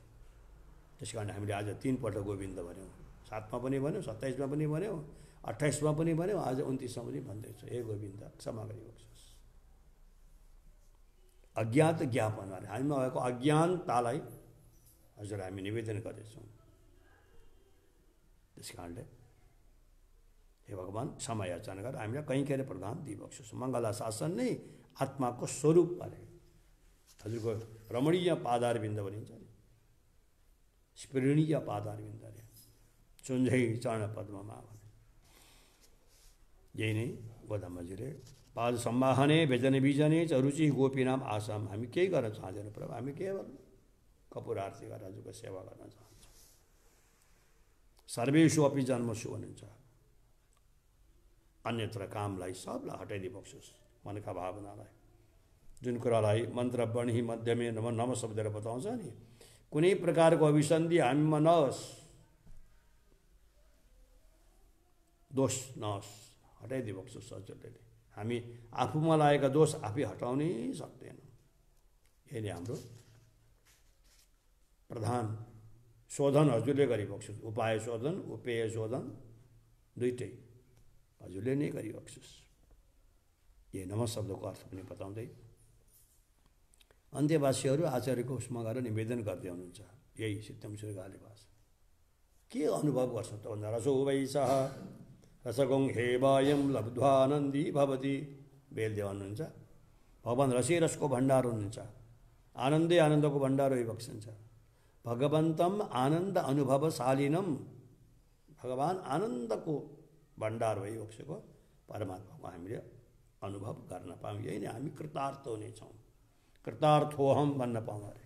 [SPEAKER 1] त्यस कारण हामीले आज 3 पल्ट गोविन्द भन्यौँ। 7 मा पनि भन्यौँ, 27 मा पनि भन्यौँ, 28 मा पनि भन्यौँ, आज 29 मा पनि भन्दैछु। हे गोविन्द क्षमा गरिबक्सोस्। अज्ञात ज्ञापन, हामीमा भएको अज्ञानतालाई हजुर हामी निवेदन गर्दैछौँ। त्यस कारणले हे भगवान क्षमा याचना गरेर हामीलाई कैङ्कर्य प्रदान दिइबक्सोस्। मङ्गला शासन नै आत्माको स्वरूप अरे। हजुरको रमणीय पादारविन्द भनिन्छ नि, स्मरणीय पादारविन्द अरे, चुन्झै चरण पद्ममा भने। यही नै गोदामजीले पाद सम्वाहने व्यजन बिजने च रुचि गोपी नाम आसाम। हामी केही गर्न चाहँदैनौँ प्रभु, हामी केवल कपुर आरती गरेर हजुरको सेवा गर्न चाहन्छौँ। सर्वेषु अपि जन्मसु भनिन्छ, अन्यत्र कामलाई सबलाई हटाइदिबक्सोस्, मनका भावनालाई। जुन कुरालाई मन्त्र बढी मध्यमे नम शब्दले बताउँछ नि, कुनै प्रकारको अभिसन्धि हामीमा नहोस्, दोष नहोस्, हटाइदिबक्सोस् हजुरले। हामी आफूमा लागेका दोष आफै हटाउनै सक्दैनौँ। यही नै हाम्रो प्रधान शोधन हजुरले गरिबक्सोस्। उपाय शोधन उपेय शोधन दुइटै हजुरले नै गरिबक्सोस्। यही नम शब्दको अर्थ पनि बताउँदै अन्त्यवासीहरू आचार्यको उसमा गएर निवेदन गर्दै हुनुहुन्छ। यही सिद्धम श्रीगाले भाषा के अनुभव गर्छ त भन्दा रसो वैसः रसगं हेवायम लब्ध्वानन्दी भवति। बेलदेव भन्नुहुन्छ भगवान् रसै रसको भण्डार हुनुहुन्छ, आनन्दै आनन्दको भण्डार भइबक्सन्छ। भगवन्तम आनन्द अनुभवशालिनम, भगवान् आनन्दको भण्डार भइबक्सेको परमात्माको हामीले अनुभव गर्न पाऊँ। यही नै हामी कृतार्थ हुनेछौँ। कृतार्थोहम भन्न पाऊँ अरे।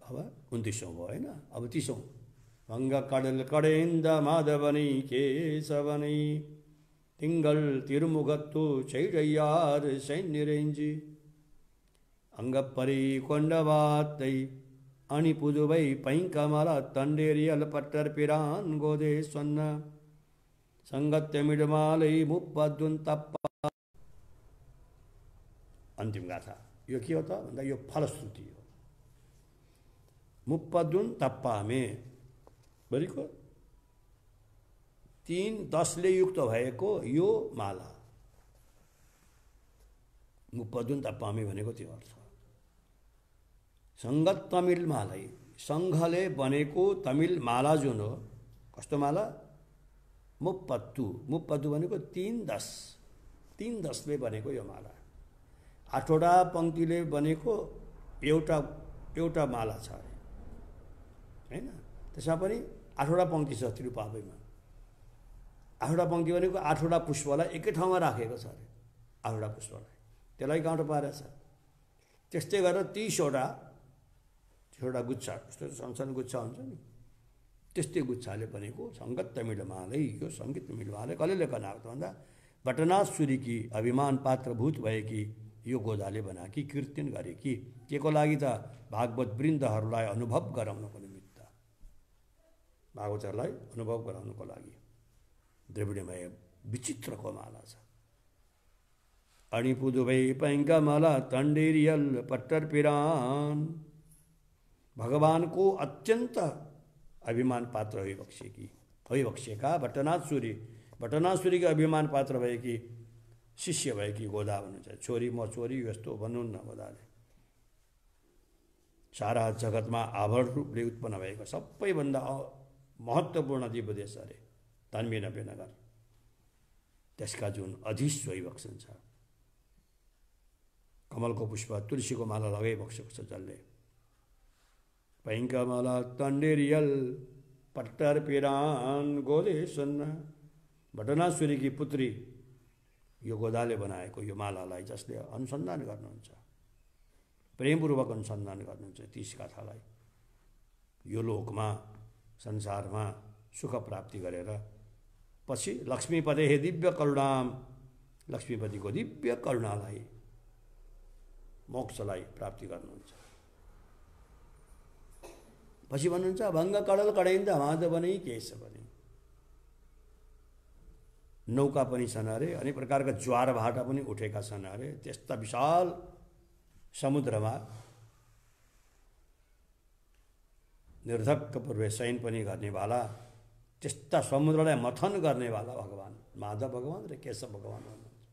[SPEAKER 1] अब 29औं भयो होइन, अब 30औं। भङ्ग कडल कडेन्द माधवनै केशवनै तिङ्गल तिरुमुगत्तु चैडैयार सैन्यरेञ्जी अङ्गपरि कोण्डवात्तै अणिपुदुवै पैङ्कमल तण्डेरियल पट्टर पिरान गोदे स्वन्न सङ्गत्यमिडमालै मुप्पद्वन्तप्प अन्तिम गाथा। यो के हो त भन्दा यो फलश्रुति हो। मुप्पदुन तप्पामे भनेको 3-10ले युक्त भएको यो माला। मुप्पदुन तप्पामे भनेको त्यो अर्थ। सङ्गत तमिल मालै, सङ्घले बनेको तमिल माला जुन हो, कस्तो माला? मुप्पत्तु। मुप्पत्तु भनेको 3-10ले बनेको यो माला। 8वटा पङ्क्तिले बनेको एउटा माला छ अरे, हैन? त्यसमा पनि 8वटा पङ्क्ति छ तिरुपावैमा। 8वटा पङ्क्ति भनेको 8वटा पुष्पलाई एकै ठाउँमा राखेको छ अरे, 8वटा पुष्पलाई, त्यसलाई काउन्ट पारेछ। त्यस्तै गरेर 30वटा गुच्छा, जस्तो संसार गुच्छा हुन्छ नि, त्यस्तै गुच्छाले बनेको सङ्गत तमिल मालै। यो सङ्गीत तमिल मालै कसले लेखन आएको त भन्दा भट्टनाथसुरीकी अभिमान पात्रभूत भएकी यो गोदाले बनाएकी, कीर्तन गरेकी। के को लागि त? भागवत वृन्दहरूलाई अनुभव गराउनको निमित्त, भागवतहरूलाई अनुभव गराउनको लागि। द्रविडमय विचित्रको माला छ। अणिपुदुभै पैङ्का माला तण्डेरियल पट्टर पिरान। भगवानको अत्यन्त अभिमान पात्र भइबक्सेका भट्टनाथसुरीको अभिमान पात्र भएकी, शिष्य भएकी गोदा भन्नुहुन्छ। छोरी म छोरी यस्तो भन्नुहुन्न गोदाले। सारा जगतमा आभरण रूपले उत्पन्न भएको सबैभन्दा महत्त्वपूर्ण दिव्य देश अरे तन्वी नगर, त्यसका जुन अधीश भइबक्सन्छ। कमलको पुष्प, तुलसीको माला लगाइबक्सेको छ जसले। पैङ्का माला तण्डेरियल पट्टर पिरान गोदे सुन्न। भट्टनाथसुरीकी पुत्री यो गोदाले बनाएको यो मालालाई जसले अनुसन्धान गर्नुहुन्छ, प्रेमपूर्वक अनुसन्धान गर्नुहुन्छ 30 गाथालाई, यो लोकमा संसारमा सुख प्राप्ति गरेर पछि लक्ष्मीपदे हे दिव्य करुणाम, लक्ष्मीपतिको दिव्य करुणालाई, मोक्षलाई प्राप्ति गर्नुहुन्छ। पछि भन्नुहुन्छ भङ्ग कडल कडाइन्दा माधव बनै केश बने। नौका पनि छन् अरे, अनेक प्रकारका ज्वार भाटा पनि उठेका छन् अरे। त्यस्ता विशाल समुद्रमा निर्धक्क पूर्वे शयन पनि गर्नेवाला, त्यस्ता समुद्रलाई मथन गर्नेवाला भगवान माधव भगवान र केशव भगवान भन्नुहुन्छ।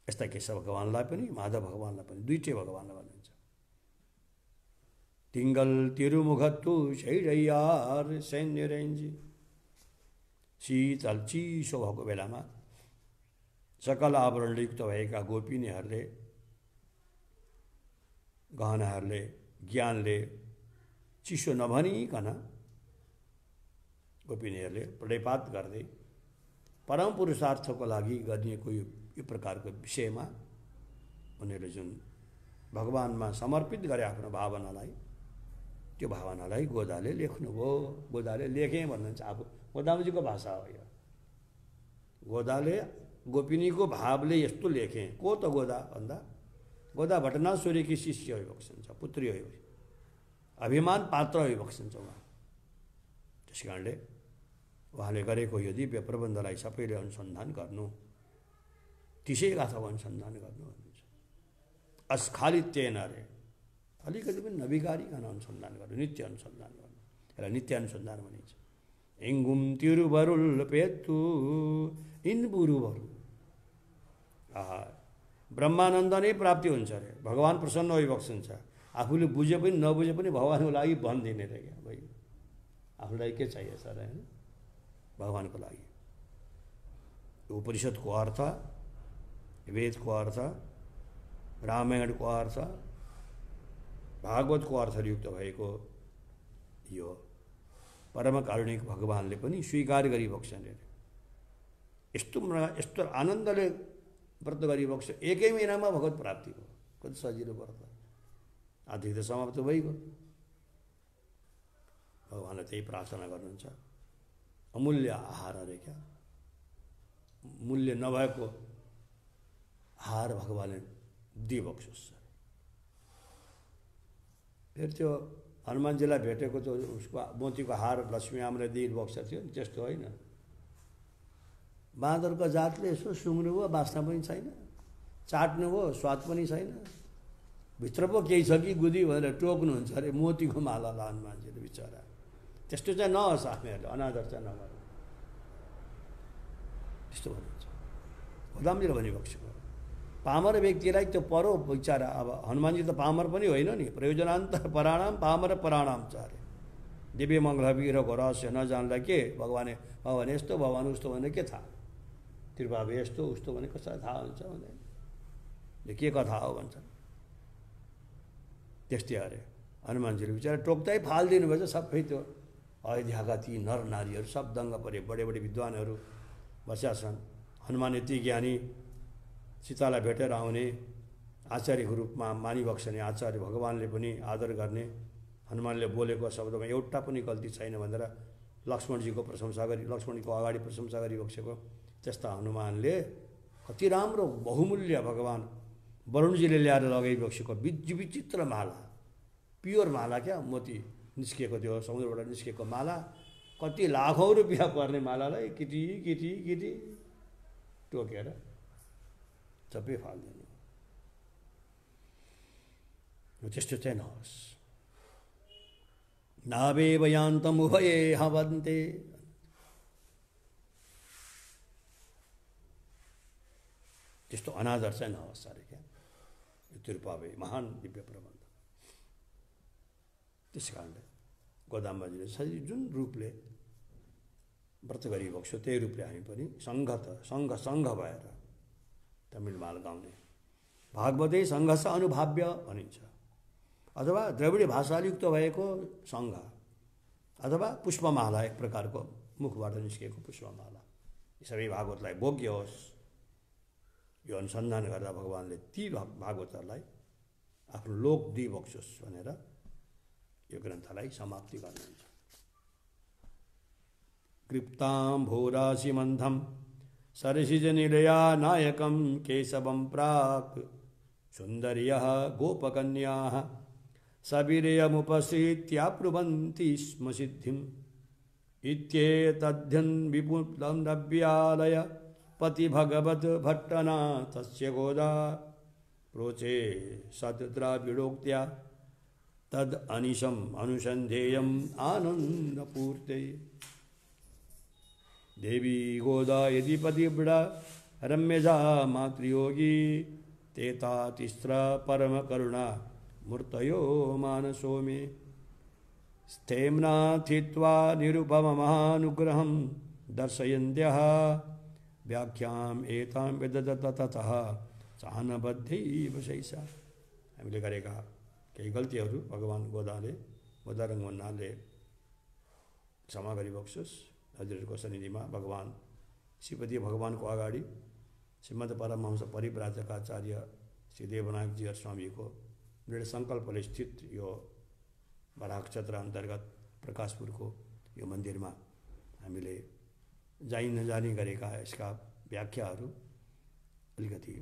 [SPEAKER 1] यस्ता केशव भगवानलाई पनि माधव भगवानलाई पनि दुईटै भगवानलाई भन्नुहुन्छ। तिङ्गल तिरुमुखत्तु शैरैयार सैन्य रेन्जी। शीतल चिसो भएको बेलामा सकल आवरणले युक्त भएका गोपिनीहरूले, गहनाहरूले, ज्ञानले चिसो नभनिकन गोपिनीहरूले प्रणयपात गर्दै परम पुरुषार्थको लागि गरिएको यो प्रकारको विषयमा उनीहरूले जुन भगवानमा समर्पित गरे आफ्नो भावनालाई, त्यो भावनालाई गोदाले लेख्नुभयो। गोदाले लेखेँ भन्नुहुन्छ। आफू गोदामजीको भाषा हो यो। गोदाले गोपिनीको भावले यस्तो लेखेँ। को त गोदा भन्दा गोदा भट्टनाथसुरीकी शिष्य होइबक्सन्छ, पुत्री हो, अभिमान पात्र होइबक्सन्छ उहाँ। त्यस कारणले उहाँले गरेको यो दिव्य प्रबन्धलाई सबैले अनुसन्धान गर्नु, 30 गाथाको अनुसन्धान गर्नु भन्नुहुन्छ। अस्खालित्येन अरे, अलिकति पनि नबिगारिकन अनुसन्धान गर्नु, नित्य अनुसन्धान गर्नु, यसलाई नित्य अनुसन्धान भनिन्छ। एङ्गुम तिरुबरुल पेतु इनबुरुबरु। ब्रह्मानन्द नै प्राप्ति हुन्छ अरे, भगवान प्रसन्न होइबक्सन्छ। आफूले बुझे पनि नबुझे पनि भगवानको लागि भनिदिने रे क्या भाइ, आफूलाई के चाहियो सर, होइन? भगवानको लागि। उपनिषदको अर्थ, वेदको अर्थ, रामायणको अर्थ, भागवतको अर्थयुक्त भएको यो परम कारुणिक भगवानले पनि स्वीकार गरिबक्छन् अरे। यस्तो आनन्दले व्रत गरिबक्छ। एकै महिनामा भगवत प्राप्ति हो। कति सजिलो व्रत, आधी त समाप्त भइगयो। भगवानले त्यही प्रार्थना गर्नुहुन्छ। अमूल्य आहार अरे क्या, मूल्य नभएको आहार भगवानले दिइबक्छोस्। फेरि त्यो हनुमानजीलाई भेटेको त उसको मोतीको हार लक्ष्मी आमाले दिइबक्छ थियो नि, त्यस्तो होइन। बाँदरको जातले यसो सुँग्नु भयो, बाँच्न पनि छैन। चाट्नुभयो, स्वाद पनि छैन, भित्र पो केही छ कि गुदी भनेर टोक्नुहुन्छ अरे। मोतीको माला लान मान्छेले बिचरा। त्यस्तो चाहिँ नहोस्, हामीहरूले अनादर चाहिँ नगरौँ, त्यस्तो भन्नुहुन्छ गोदामजीले भनिबक्सेको। पामर व्यक्तिलाई त्यो परो बिचरा। अब हनुमानजी त पामर पनि होइन नि, प्रयोजनान्त पराणाम पामर पराणाम छ अरे। दिव्य मङ्गलवीरको रहस्य नजान्दा के भगवान यस्तो भगवान उस्तो भने के थाहा, त्रिभावे यस्तो उस्तो भने कसलाई थाहा हुन्छ भन्दैन, यो के कथा हो भन्छन्। त्यस्तै अरे हनुमानजीले बिचरा टोक्दै फालिदिनु भएछ सबै। त्यो अयोध्याका ती नर नारीहरू सब दङ्ग परे, बडे बडे विद्वानहरू बसेका छन्। हनुमान यति ज्ञानी, सीतालाई भेटेर आउने, आचार्यको रूपमा मानिबक्सने आचार्य, भगवानले पनि आदर गर्ने, हनुमानले बोलेको शब्दमा एउटा पनि गल्ती छैन भनेर लक्ष्मणजीको प्रशंसा गरी, लक्ष्मणजीको अगाडि प्रशंसा गरिबक्सेको। त्यस्ता हनुमानले कति राम्रो बहुमूल्य भगवान वरुणजीले ल्याएर लगाइबक्सेको विचित्र माला, प्योर माला क्या, मोती निस्किएको त्यो समुद्रबाट निस्किएको माला, कति लाखौँ रुपियाँ पर्ने मालालाई किटी किटी किटी टोकेर सबै फाल्दिनु। त्यस्तो चाहिँ नहोस्। नावेव यान्तम् उभये हवन्ते, त्यस्तो अनादर चाहिँ नहोस् अरे क्या। यो त्रिपावे महान दिव्य प्रबन्ध। त्यस कारणले गोदाम्बाजीले जुन रूपले व्रत गरिबक्स्यो त्यही रूपले हामी पनि सङ्घ भएर तमिलमाल गाउने। भागवतै सङ्घर्ष अनुभाव्य भनिन्छ, अथवा द्रविडी भाषायुक्त भएको सङ्घ, अथवा पुष्पमाला, एक प्रकारको मुखबाट निस्किएको पुष्पमाला। यी सबै भागवतलाई भोग्य होस्, यो अनुसन्धान गर्दा भगवानले ती भागवतहरूलाई आफ्नो लोक दिइबक्सोस् भनेर यो ग्रन्थलाई समाप्ति गर्नुहुन्छ। कृप्तां भूराशिमन्थं सरसिजनिलया नायकं केशवं प्राक् सुन्दर्यः गोपकन्याः सविरयमुपश्रित्याप्नुवन्ति स्म सिद्धिम् इत्येतद्यन् विपुलं नव्यालय पति भगवत् भट्टनाथस्य गोदा प्रोचे सद्द्राविडोक्त्या तद् अनिशम् अनुसन्धेयम् आनन्दपूर्ते। देवी गोदा यदि पतिव्रता रम्यजा मातृयोगी तेता तिस्रा परमकरुणा मूर्तयो मानसो मे। स्थेम्ना थित्वा निरुपममहानुग्रहं दर्शयन्त्यः व्याख्याम् एतां विदधत ततः चाहनबद्धैव शैसा। हामीले गरेका केही गल्तीहरू भगवान् गोदारङ्गवन्नाले क्षमा गरिबक्सोस्। हजुरहरूको सन्निधिमा भगवान् श्रीपति भगवानको अगाडि श्रीमद् परमहंस परिव्राजकाचार्य श्री देवनायकजी स्वामीको दृढ सङ्कल्पले स्थित यो बराक क्षेत्र अन्तर्गत प्रकाशपुरको यो मन्दिरमा हामीले नजानी गरेका यसका व्याख्याहरू अलिकति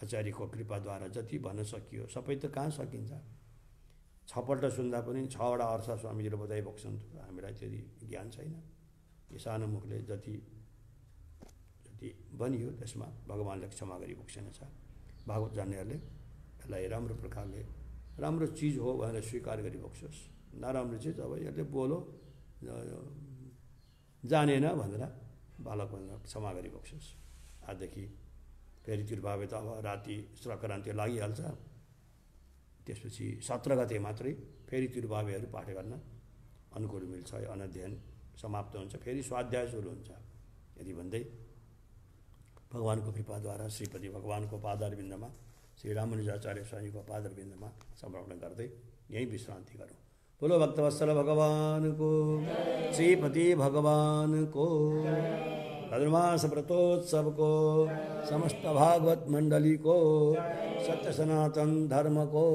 [SPEAKER 1] आचार्यको कृपाद्वारा जति भन्न सकियो, सबै त कहाँ सकिन्छ, 6 पल्ट सुन्दा पनि 6वटा अर्थ स्वामीजीले बताइबक्सन्थ्यो, हामीलाई त्यति ज्ञान छैन। यो सानो मुखले जति भनियो त्यसमा भगवान्ले क्षमा गरिबक्सेन छ। भागवत जान्नेहरूले यसलाई राम्रो प्रकारले राम्रो चिज हो भनेर स्वीकार गरिबक्सोस्, नराम्रो चिज अब यसले बोलो जानेन भनेर बालक भनेर क्षमा गरिबक्सोस्। आजदेखि फेरि तिरुभावे त अब राति सङ्क्रान्ति लागिहाल्छ, त्यसपछि 17 गते मात्रै फेरि तिरुभावेहरू पाठ गर्न अनुकूल मिल्छ। अनध्ययन समाप्त हुन्छ, फेरि स्वाध्याय सुरु हुन्छ। यदि भन्दै भगवानको कृपाद्वारा श्रीपति भगवानको पादारविन्दमा श्री रामानुजाचार्य स्वामीको पादारविन्दमा समर्पण गर्दै यही विश्रान्ति गरौँ। बोलो भक्तवत्सल भगवानको, श्रीपति भगवानको, धनुर्मास व्रतोत्सवको, समस्त भागवत मण्डलीको, सत्य सनातन धर्मको